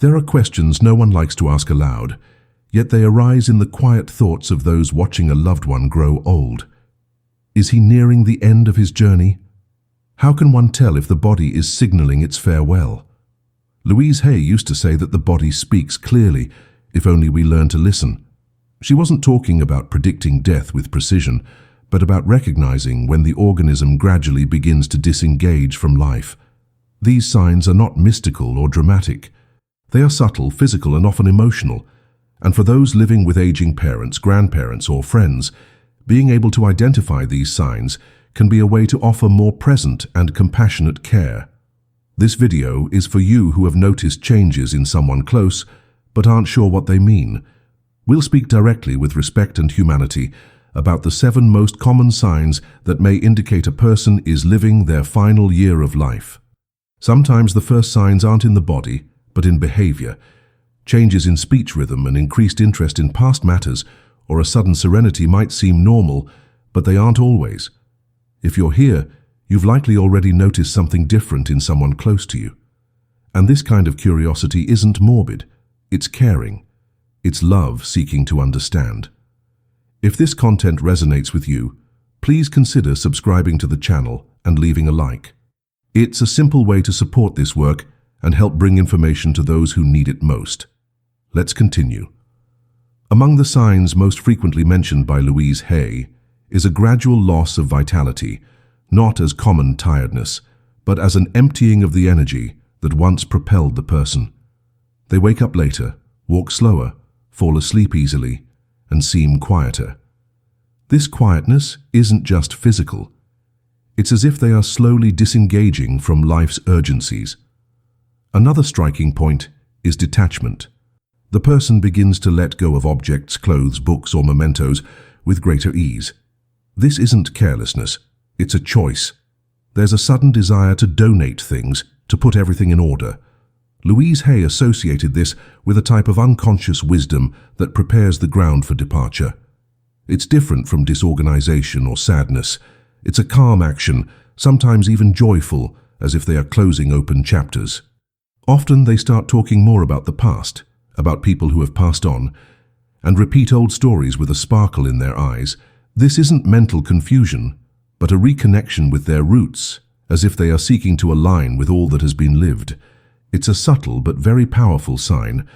There are questions no one likes to ask aloud, yet they arise in the quiet thoughts of those watching a loved one grow old. Is he nearing the end of his journey? How can one tell if the body is signaling its farewell? Louise Hay used to say that the body speaks clearly, if only we learn to listen. She wasn't talking about predicting death with precision, but about recognizing when the organism gradually begins to disengage from life. These signs are not mystical or dramatic. They are subtle, physical, and often emotional. And for those living with aging parents, grandparents, or friends, being able to identify these signs can be a way to offer more present and compassionate care. This video is for you who have noticed changes in someone close, but aren't sure what they mean. We'll speak directly with respect and humanity about the 7 most common signs that may indicate a person is living their final year of life. Sometimes the first signs aren't in the body, but in behavior. Changes in speech rhythm, an increased interest in past matters, or a sudden serenity might seem normal, but they aren't always. If you're here, you've likely already noticed something different in someone close to you. And this kind of curiosity isn't morbid, it's caring. It's love seeking to understand. If this content resonates with you, please consider subscribing to the channel and leaving a like. It's a simple way to support this work and help bring information to those who need it most. Let's continue. Among the signs most frequently mentioned by Louise Hay is a gradual loss of vitality, not as common tiredness, but as an emptying of the energy that once propelled the person. They wake up later, walk slower, fall asleep easily, and seem quieter. This quietness isn't just physical. It's as if they are slowly disengaging from life's urgencies. Another striking point is detachment. The person begins to let go of objects, clothes, books, or mementos with greater ease. This isn't carelessness, it's a choice. There's a sudden desire to donate things, to put everything in order. Louise Hay associated this with a type of unconscious wisdom that prepares the ground for departure. It's different from disorganization or sadness. It's a calm action, sometimes even joyful, as if they are closing open chapters. Often they start talking more about the past, about people who have passed on, and repeat old stories with a sparkle in their eyes. This isn't mental confusion, but a reconnection with their roots, as if they are seeking to align with all that has been lived. It's a subtle but very powerful sign.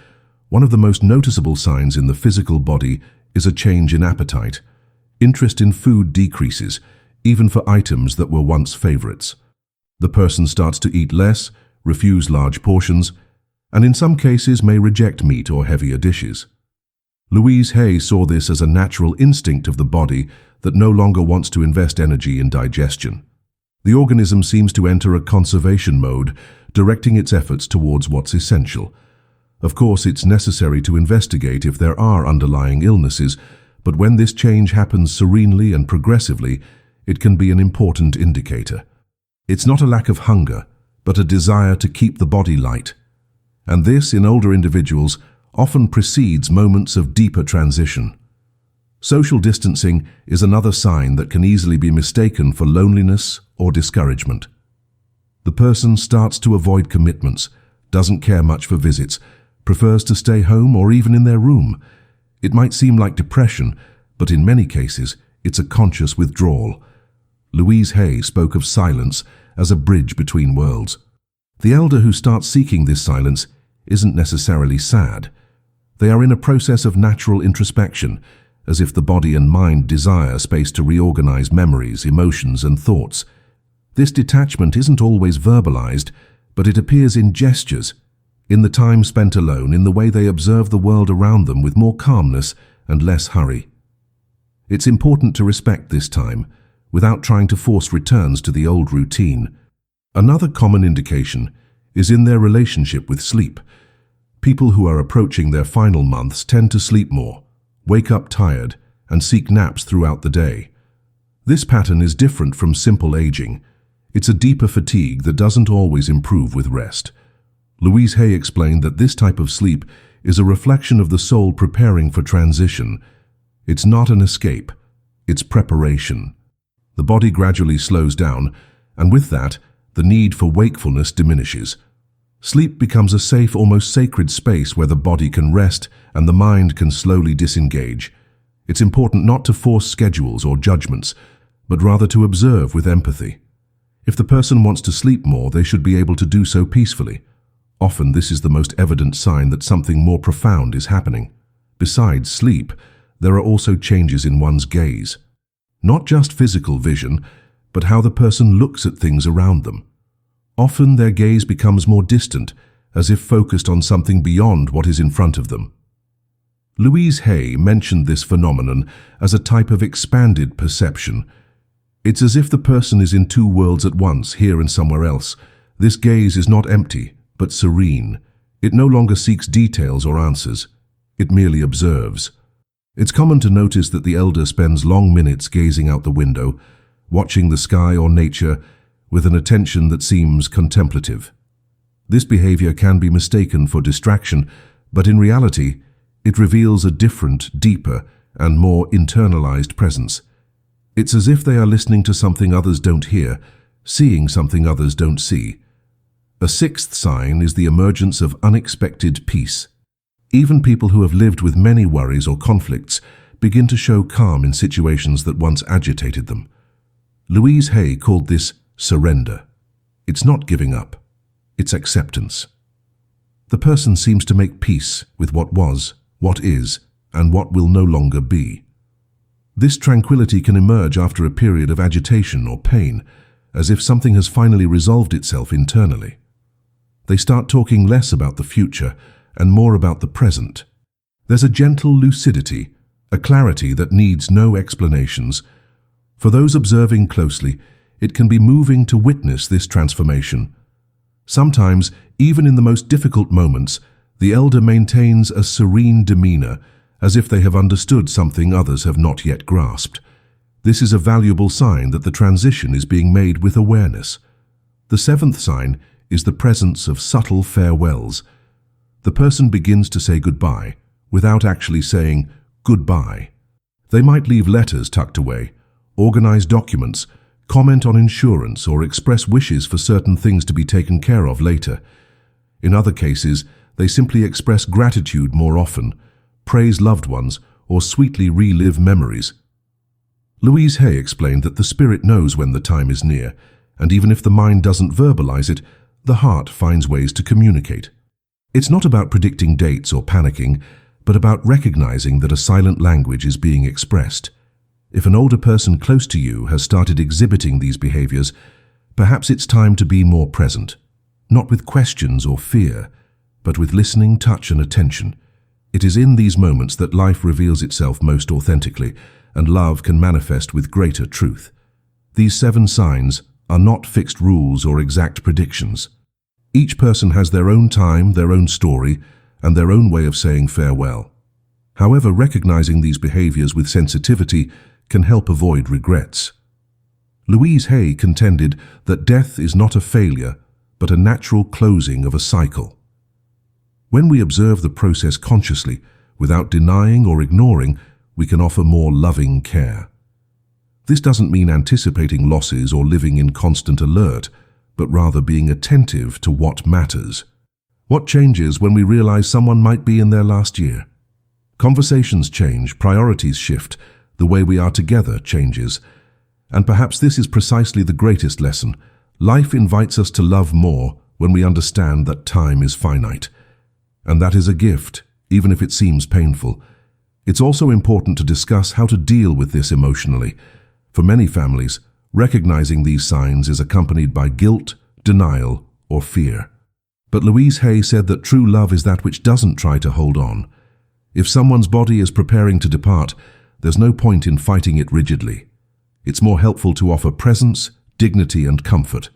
One of the most noticeable signs in the physical body is a change in appetite. Interest in food decreases, even for items that were once favorites. The person starts to eat less, refuse large portions, and in some cases may reject meat or heavier dishes. Louise Hay saw this as a natural instinct of the body that no longer wants to invest energy in digestion. The organism seems to enter a conservation mode, directing its efforts towards what's essential. Of course, it's necessary to investigate if there are underlying illnesses, but when this change happens serenely and progressively, it can be an important indicator. It's not a lack of hunger, but a desire to keep the body light. And this, in older individuals, often precedes moments of deeper transition. Social distancing is another sign that can easily be mistaken for loneliness or discouragement. The person starts to avoid commitments, doesn't care much for visits, prefers to stay home or even in their room. It might seem like depression, but in many cases, it's a conscious withdrawal. Louise Hay spoke of silence as a bridge between worlds. The elder who starts seeking this silence isn't necessarily sad. They are in a process of natural introspection, as if the body and mind desire space to reorganize memories, emotions, and thoughts. This detachment isn't always verbalized, but it appears in gestures, in the time spent alone, in the way they observe the world around them with more calmness and less hurry. It's important to respect this time, without trying to force returns to the old routine. Another common indication is in their relationship with sleep. People who are approaching their final months tend to sleep more, wake up tired, and seek naps throughout the day. This pattern is different from simple aging. It's a deeper fatigue that doesn't always improve with rest. Louise Hay explained that this type of sleep is a reflection of the soul preparing for transition. It's not an escape, it's preparation. The body gradually slows down, and with that, the need for wakefulness diminishes. Sleep becomes a safe, almost sacred space where the body can rest and the mind can slowly disengage. It's important not to force schedules or judgments, but rather to observe with empathy. If the person wants to sleep more, they should be able to do so peacefully. Often this is the most evident sign that something more profound is happening. Besides sleep, there are also changes in one's gaze. Not just physical vision, but how the person looks at things around them. Often their gaze becomes more distant, as if focused on something beyond what is in front of them. Louise Hay mentioned this phenomenon as a type of expanded perception. It's as if the person is in two worlds at once, here and somewhere else. This gaze is not empty, but serene. It no longer seeks details or answers. It merely observes. It's common to notice that the elder spends long minutes gazing out the window, watching the sky or nature with an attention that seems contemplative. This behavior can be mistaken for distraction, but in reality, it reveals a different, deeper, and more internalized presence. It's as if they are listening to something others don't hear, seeing something others don't see. A sixth sign is the emergence of unexpected peace. Even people who have lived with many worries or conflicts begin to show calm in situations that once agitated them. Louise Hay called this surrender. It's not giving up, it's acceptance. The person seems to make peace with what was, what is, and what will no longer be. This tranquility can emerge after a period of agitation or pain, as if something has finally resolved itself internally. They start talking less about the future and more about the present. There's a gentle lucidity, a clarity that needs no explanations. For those observing closely, it can be moving to witness this transformation. Sometimes, even in the most difficult moments, the elder maintains a serene demeanor, as if they have understood something others have not yet grasped. This is a valuable sign that the transition is being made with awareness. The seventh sign is the presence of subtle farewells. The person begins to say goodbye without actually saying goodbye. They might leave letters tucked away, organize documents, comment on insurance, or express wishes for certain things to be taken care of later. In other cases, they simply express gratitude more often, praise loved ones, or sweetly relive memories. Louise Hay explained that the spirit knows when the time is near, and even if the mind doesn't verbalize it, the heart finds ways to communicate. It's not about predicting dates or panicking, but about recognizing that a silent language is being expressed. If an older person close to you has started exhibiting these behaviors, perhaps it's time to be more present, not with questions or fear, but with listening, touch, and attention. It is in these moments that life reveals itself most authentically, and love can manifest with greater truth. These 7 signs are not fixed rules or exact predictions. Each person has their own time, their own story, and their own way of saying farewell. However, recognizing these behaviors with sensitivity can help avoid regrets. Louise Hay contended that death is not a failure, but a natural closing of a cycle. When we observe the process consciously, without denying or ignoring, we can offer more loving care. This doesn't mean anticipating losses or living in constant alert, but rather being attentive to what matters. What changes when we realize someone might be in their last year? Conversations change, priorities shift, the way we are together changes. And perhaps this is precisely the greatest lesson. Life invites us to love more when we understand that time is finite. And that is a gift, even if it seems painful. It's also important to discuss how to deal with this emotionally. For many families, recognizing these signs is accompanied by guilt, denial, or fear. But Louise Hay said that true love is that which doesn't try to hold on. If someone's body is preparing to depart, there's no point in fighting it rigidly. It's more helpful to offer presence, dignity, and comfort.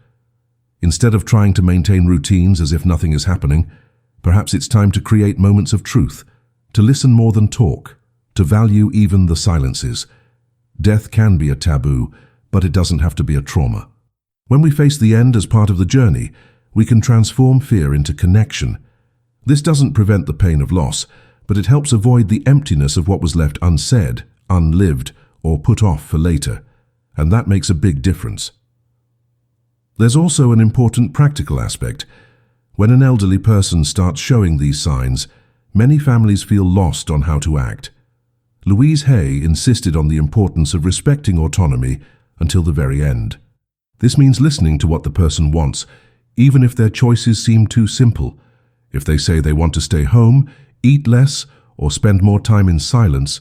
Instead of trying to maintain routines as if nothing is happening, perhaps it's time to create moments of truth, to listen more than talk, to value even the silences. Death can be a taboo, but it doesn't have to be a trauma. When we face the end as part of the journey, we can transform fear into connection. This doesn't prevent the pain of loss, but it helps avoid the emptiness of what was left unsaid, unlived, or put off for later, and that makes a big difference. There's also an important practical aspect. When an elderly person starts showing these signs, many families feel lost on how to act. Louise Hay insisted on the importance of respecting autonomy until the very end. This means listening to what the person wants, even if their choices seem too simple. If they say they want to stay home, eat less, or spend more time in silence,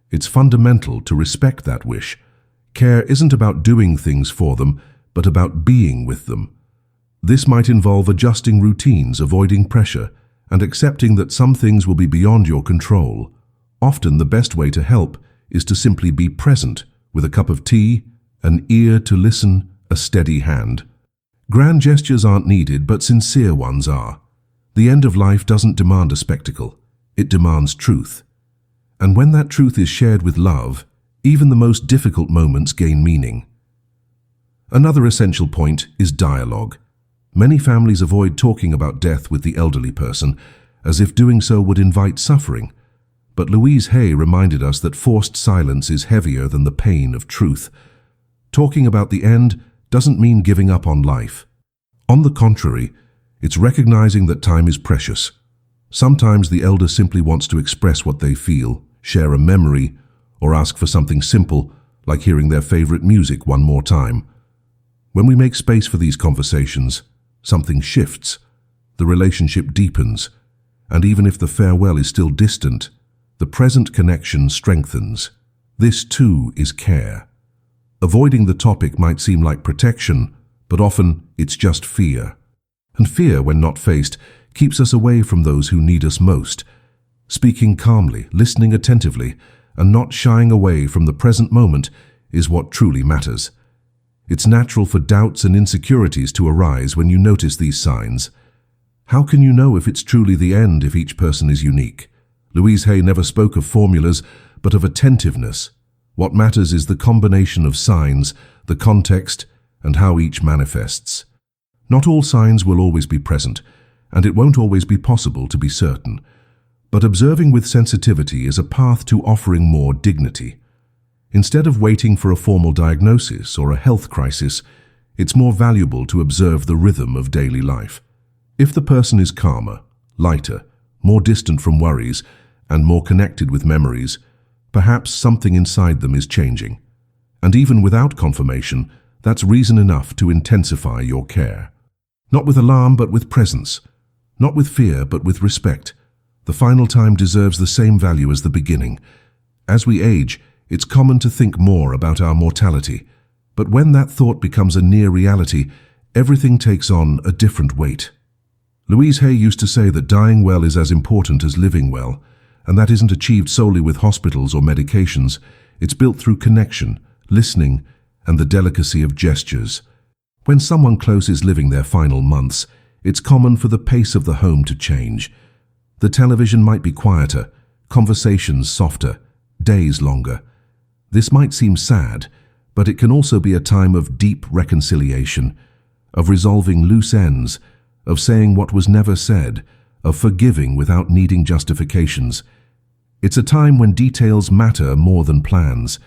it's fundamental to respect that wish. Care isn't about doing things for them, but about being with them. This might involve adjusting routines, avoiding pressure, and accepting that some things will be beyond your control. Often the best way to help is to simply be present, with a cup of tea, an ear to listen, a steady hand. Grand gestures aren't needed, but sincere ones are. The end of life doesn't demand a spectacle, it demands truth. And when that truth is shared with love, even the most difficult moments gain meaning. Another essential point is dialogue. Many families avoid talking about death with the elderly person, as if doing so would invite suffering. But Louise Hay reminded us that forced silence is heavier than the pain of truth. Talking about the end doesn't mean giving up on life. On the contrary, it's recognizing that time is precious. Sometimes the elder simply wants to express what they feel, share a memory, or ask for something simple, like hearing their favorite music one more time. When we make space for these conversations, something shifts, the relationship deepens, and even if the farewell is still distant, the present connection strengthens. This too is care. Avoiding the topic might seem like protection, but often it's just fear. And fear, when not faced, keeps us away from those who need us most. Speaking calmly, listening attentively, and not shying away from the present moment is what truly matters. It's natural for doubts and insecurities to arise when you notice these signs. How can you know if it's truly the end if each person is unique? Louise Hay never spoke of formulas, but of attentiveness. What matters is the combination of signs, the context, and how each manifests. Not all signs will always be present, and it won't always be possible to be certain. But observing with sensitivity is a path to offering more dignity. Instead of waiting for a formal diagnosis or a health crisis, it's more valuable to observe the rhythm of daily life. If the person is calmer, lighter, more distant from worries, and more connected with memories, perhaps something inside them is changing. And even without confirmation, that's reason enough to intensify your care. Not with alarm, but with presence. Not with fear, but with respect. The final time deserves the same value as the beginning. As we age, it's common to think more about our mortality. But when that thought becomes a near reality, everything takes on a different weight. Louise Hay used to say that dying well is as important as living well, and that isn't achieved solely with hospitals or medications. It's built through connection, listening, and the delicacy of gestures. When someone close is living their final months, it's common for the pace of the home to change. The television might be quieter, conversations softer, days longer. This might seem sad, but it can also be a time of deep reconciliation, of resolving loose ends, of saying what was never said, of forgiving without needing justifications. It's a time when details matter more than plans,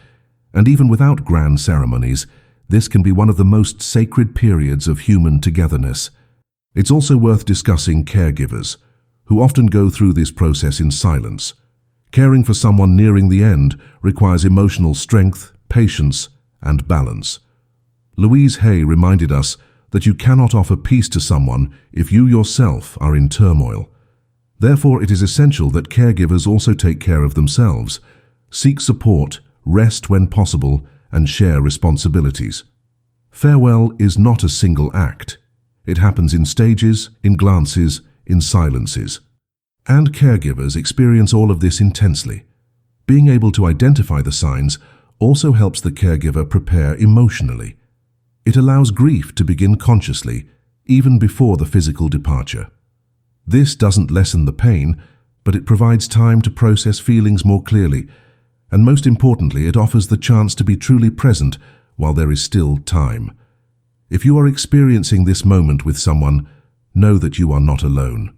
and even without grand ceremonies, this can be one of the most sacred periods of human togetherness. It's also worth discussing caregivers, who often go through this process in silence. Caring for someone nearing the end requires emotional strength, patience, and balance. Louise Hay reminded us that you cannot offer peace to someone if you yourself are in turmoil. Therefore, it is essential that caregivers also take care of themselves, seek support, rest when possible, and share responsibilities. Farewell is not a single act. It happens in stages, in glances, in silences. And caregivers experience all of this intensely. Being able to identify the signs also helps the caregiver prepare emotionally. It allows grief to begin consciously, even before the physical departure. This doesn't lessen the pain, but it provides time to process feelings more clearly, and most importantly, it offers the chance to be truly present while there is still time. If you are experiencing this moment with someone, know that you are not alone.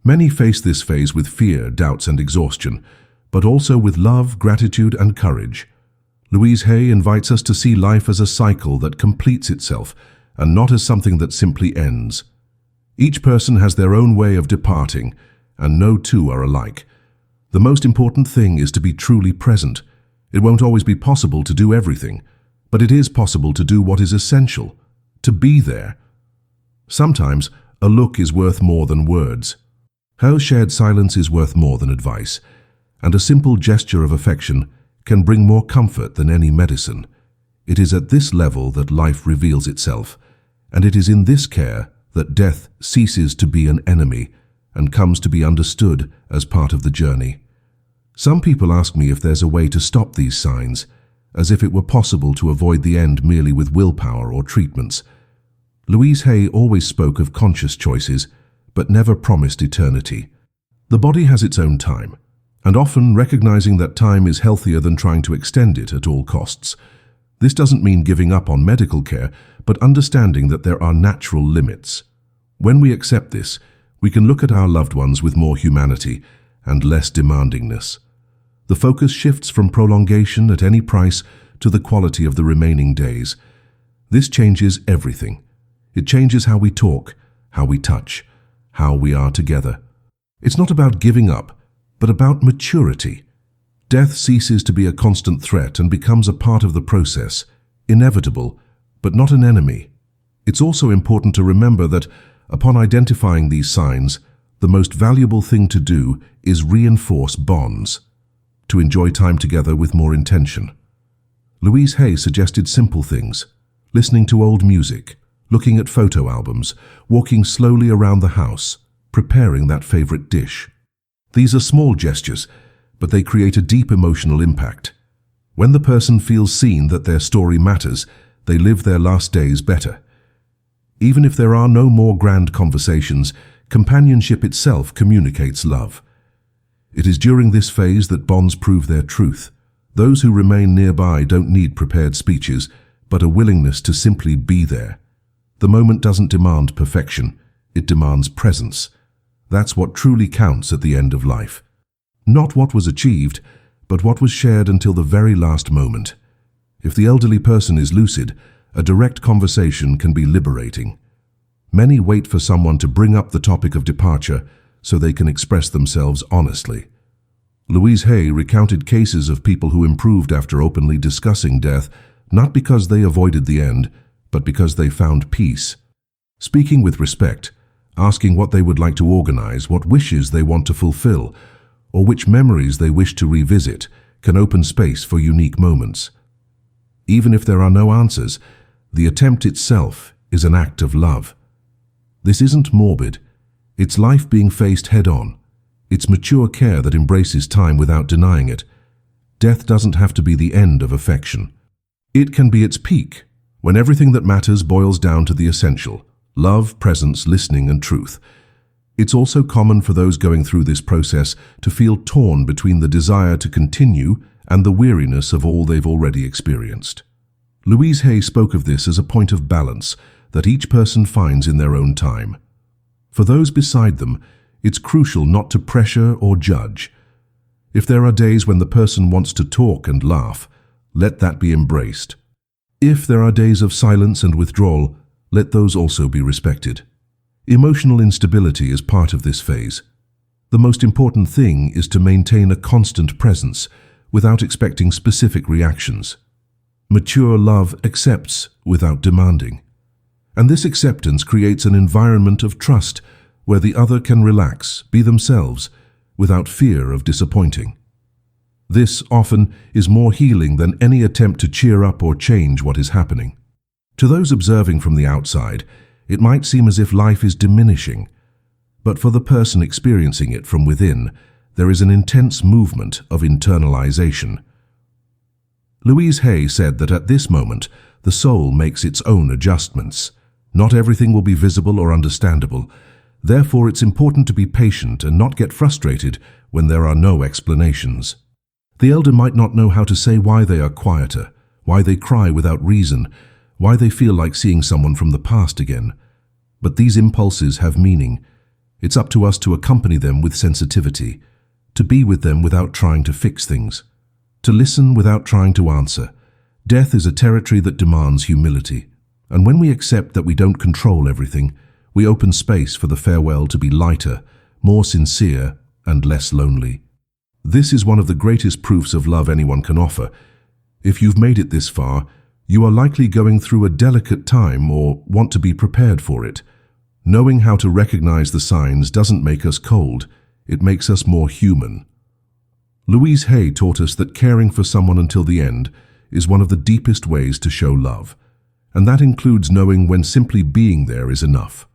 Many face this phase with fear, doubts, and exhaustion, but also with love, gratitude, and courage. Louise Hay invites us to see life as a cycle that completes itself, and not as something that simply ends. Each person has their own way of departing, and no two are alike. The most important thing is to be truly present. It won't always be possible to do everything, but it is possible to do what is essential, to be there. Sometimes a look is worth more than words. Her shared silence is worth more than advice, and a simple gesture of affection can bring more comfort than any medicine. It is at this level that life reveals itself, and it is in this care that death ceases to be an enemy and comes to be understood as part of the journey. Some people ask me if there's a way to stop these signs, as if it were possible to avoid the end merely with willpower or treatments. Louise Hay always spoke of conscious choices, but never promised eternity. The body has its own time, and often recognizing that time is healthier than trying to extend it at all costs. This doesn't mean giving up on medical care, but understanding that there are natural limits. When we accept this, we can look at our loved ones with more humanity and less demandingness. The focus shifts from prolongation at any price to the quality of the remaining days. This changes everything. It changes how we talk, how we touch, how we are together. It's not about giving up, but about maturity. Death ceases to be a constant threat and becomes a part of the process, inevitable, but not an enemy. It's also important to remember that, upon identifying these signs, the most valuable thing to do is reinforce bonds, to enjoy time together with more intention. Louise Hay suggested simple things: listening to old music, looking at photo albums, walking slowly around the house, preparing that favorite dish. These are small gestures, but they create a deep emotional impact. When the person feels seen that their story matters, they live their last days better. Even if there are no more grand conversations, companionship itself communicates love. It is during this phase that bonds prove their truth. Those who remain nearby don't need prepared speeches, but a willingness to simply be there. The moment doesn't demand perfection, it demands presence. That's what truly counts at the end of life. Not what was achieved, but what was shared until the very last moment. If the elderly person is lucid, a direct conversation can be liberating. Many wait for someone to bring up the topic of departure so they can express themselves honestly. Louise Hay recounted cases of people who improved after openly discussing death, not because they avoided the end, but because they found peace. Speaking with respect, asking what they would like to organize, what wishes they want to fulfill, or which memories they wish to revisit, can open space for unique moments. Even if there are no answers, the attempt itself is an act of love. This isn't morbid. It's life being faced head-on. It's mature care that embraces time without denying it. Death doesn't have to be the end of affection. It can be its peak, when everything that matters boils down to the essential: love, presence, listening, and truth. It's also common for those going through this process to feel torn between the desire to continue and the weariness of all they've already experienced. Louise Hay spoke of this as a point of balance that each person finds in their own time. For those beside them, it's crucial not to pressure or judge. If there are days when the person wants to talk and laugh, let that be embraced. If there are days of silence and withdrawal, let those also be respected. Emotional instability is part of this phase. The most important thing is to maintain a constant presence without expecting specific reactions. Mature love accepts without demanding. And this acceptance creates an environment of trust where the other can relax, be themselves, without fear of disappointing. This often is more healing than any attempt to cheer up or change what is happening. To those observing from the outside, it might seem as if life is diminishing, but for the person experiencing it from within, there is an intense movement of internalization. Louise Hay said that at this moment, the soul makes its own adjustments. Not everything will be visible or understandable. Therefore, it's important to be patient and not get frustrated when there are no explanations. The elder might not know how to say why they are quieter, why they cry without reason, why they feel like seeing someone from the past again. But these impulses have meaning. It's up to us to accompany them with sensitivity, to be with them without trying to fix things, to listen without trying to answer. Death is a territory that demands humility. And when we accept that we don't control everything, We open space for the farewell to be lighter, more sincere, and less lonely. This is one of the greatest proofs of love anyone can offer. If you've made it this far, you are likely going through a delicate time or want to be prepared for it. Knowing how to recognize the signs doesn't make us cold, it makes us more human. Louise Hay taught us that caring for someone until the end is one of the deepest ways to show love, and that includes knowing when simply being there is enough.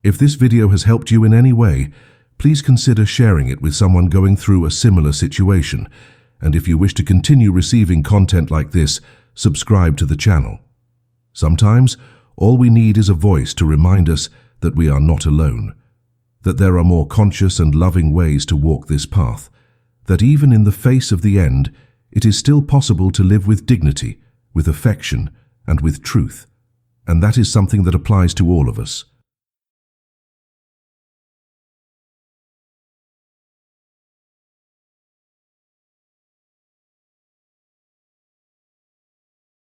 If this video has helped you in any way, please consider sharing it with someone going through a similar situation, and if you wish to continue receiving content like this, subscribe to the channel. Sometimes, all we need is a voice to remind us that we are not alone, that there are more conscious and loving ways to walk this path, that even in the face of the end, it is still possible to live with dignity, with affection, and with truth. And that is something that applies to all of us.